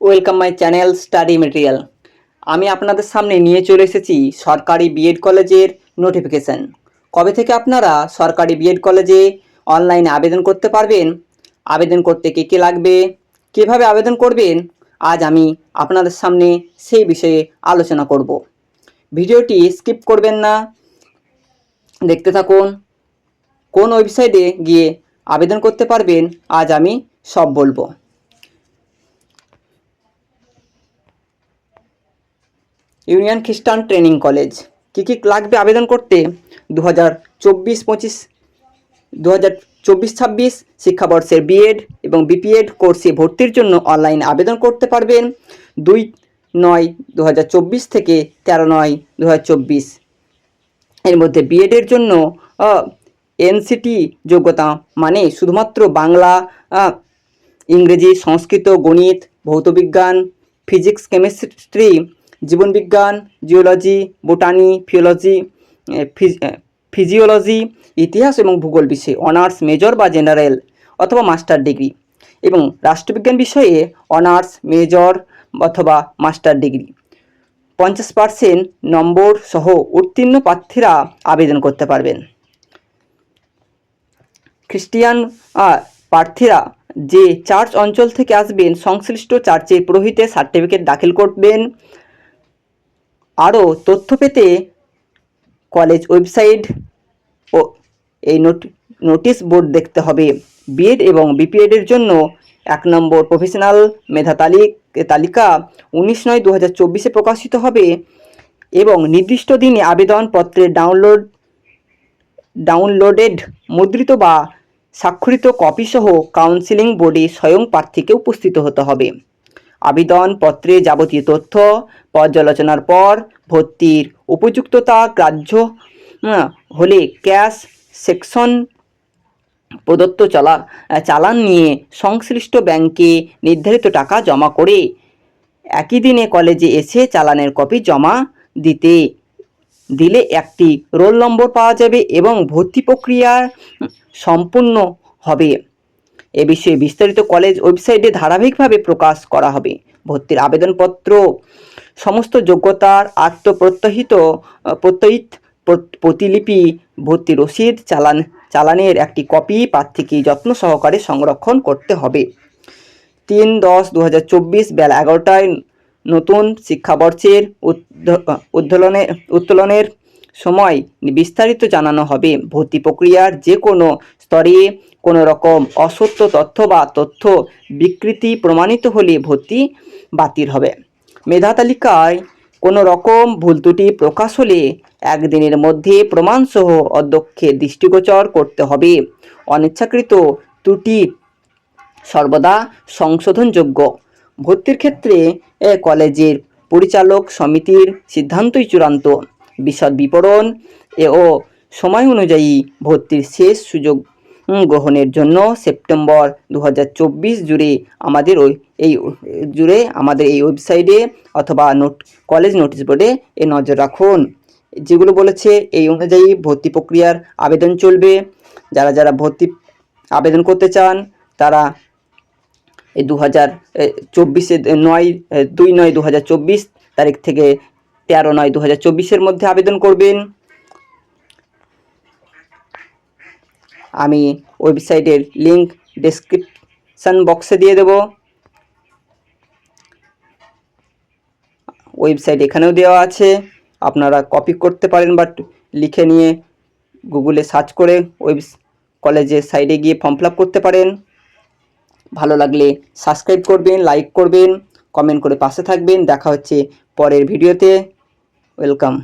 Welcome my channel study material. আমি আপনাদের সামনে নিয়ে চলে এসেছি সরকারি বিএড কলেজের নোটিফিকেশান। কবে থেকে আপনারা সরকারি বিএড কলেজে অনলাইনে আবেদন করতে পারবেন, আবেদন করতে কী কী লাগবে, কীভাবে আবেদন করবেন, আজ আমি আপনাদের সামনে সেই বিষয়ে আলোচনা করব। ভিডিওটি স্কিপ করবেন না, দেখতে থাকুন। কোন ওয়েবসাইটে গিয়ে আবেদন করতে পারবেন আজ আমি সব বলবো। ইউনিয়ন খ্রিস্টান ট্রেনিং কলেজ। কী কী লাগবে আবেদন করতে? 2024-26 শিক্ষাবর্ষের বিএড এবং বিপিএড কোর্সে ভর্তির জন্য অনলাইন আবেদন করতে পারবেন 2/9/2024 থেকে 13/9/2024। এর মধ্যে বিএডের জন্য এনসিটি যোগ্যতা মানে শুধুমাত্র বাংলা, ইংরেজি, সংস্কৃত, গণিত, ভৌতবিজ্ঞান, ফিজিক্স, কেমিস্ট্রি, জীবনবিজ্ঞান, জিওলজি, বোটানি, ফিজিওলজি, ইতিহাস এবং ভূগোল বিষয়ে অনার্স, মেজর বা জেনারেল অথবা মাস্টার ডিগ্রি, এবং রাষ্ট্রবিজ্ঞান বিষয়ে অনার্স, মেজর অথবা মাস্টার ডিগ্রি। 50% নম্বর সহ উত্তীর্ণ প্রার্থীরা আবেদন করতে পারবেন। খ্রিস্টিয়ান প্রার্থীরা যে চার্চ অঞ্চল থেকে আসবেন সংশ্লিষ্ট চার্চের পুরোহিতের সার্টিফিকেট দাখিল করবেন। আরও তথ্য পেতে কলেজ ওয়েবসাইট ও এই নোটিশ বোর্ড দেখতে হবে। বিএড এবং বিপিএডের জন্য 1 নম্বর প্রফেশনাল মেধা তালিকা 19/9/2024 প্রকাশিত হবে এবং নির্দিষ্ট দিনে আবেদনপত্রের ডাউনলোডেড মুদ্রিত বা স্বাক্ষরিত কপি সহ কাউন্সিলিং বোর্ডে স্বয়ং প্রার্থীকে উপস্থিত হতে হবে। আবেদনপত্রে যাবতীয় তথ্য পর্যালোচনার পর ভর্তির উপযুক্ততা গ্রাহ্য হলে ক্যাশ সেকশন প্রদত্ত চালান নিয়ে সংশ্লিষ্ট ব্যাংকে নির্ধারিত টাকা জমা করে একই দিনে কলেজে এসে চালানের কপি জমা দিলে একটি রোল নম্বর পাওয়া যাবে এবং ভর্তি প্রক্রিয়া সম্পূর্ণ হবে। এ বিষয়ে বিস্তারিত কলেজ ওয়েবসাইটে ধারাবাহিকভাবে প্রকাশ করা হবে। ভর্তির আবেদনপত্র, সমস্ত যোগ্যতার প্রত্যয়িত প্রতিলিপি, ভর্তি রসিদ, চালানের একটি কপি প্রার্থীকে যত্ন সহকারে সংরক্ষণ করতে হবে। 3/10/2024 বেলা 11টায় নতুন শিক্ষাবর্ষের উত্তোলনের সময় বিস্তারিত জানানো হবে। ভর্তি প্রক্রিয়ার যে কোনো স্তরে কোনো রকম অসত্য তথ্য বা তথ্য বিকৃতি প্রমাণিত হলে ভর্তি বাতিল হবে। মেধা তালিকায় কোনো রকম ভুল ত্রুটি প্রকাশ হলে 1 দিনের মধ্যে প্রমাণসহ অধ্যক্ষের দৃষ্টিগোচর করতে হবে। অনিচ্ছাকৃত ত্রুটি সর্বদা সংশোধনযোগ্য। ভর্তির ক্ষেত্রে কলেজের পরিচালক সমিতির সিদ্ধান্তই চূড়ান্ত। বিশদ বিবরণ ও সময় অনুযায়ী ভর্তির শেষ সুযোগ গ্রহণের জন্য সেপ্টেম্বর 2024 জুড়ে আমাদের এই ওয়েবসাইটে অথবা কলেজ নোটিশ বোর্ডে নজর রাখুন। যেগুলো বলেছে এই অনুযায়ী ভর্তি প্রক্রিয়ার আবেদন চলবে। যারা ভর্তি আবেদন করতে চান তারা এই 2/9/2024 তারিখ থেকে 13/9/2024 মধ্যে আবেদন করবেন। আমি ওয়েবসাইটের লিংক ডেসক্রিপশন বক্সে দিয়ে দেব। ওয়েবসাইট এখানেও দেওয়া আছে, আপনারা কপি করতে পারেন বা লিখে নিয়ে গুগলে সার্চ করে কলেজের সাইটে গিয়ে ফর্ম ফিল আপ করতে পারেন। ভালো লাগলে সাবস্ক্রাইব করবেন, লাইক করবেন, কমেন্ট করে পাশে থাকবেন। দেখা হচ্ছে পরের ভিডিওতে। ওয়েলকাম।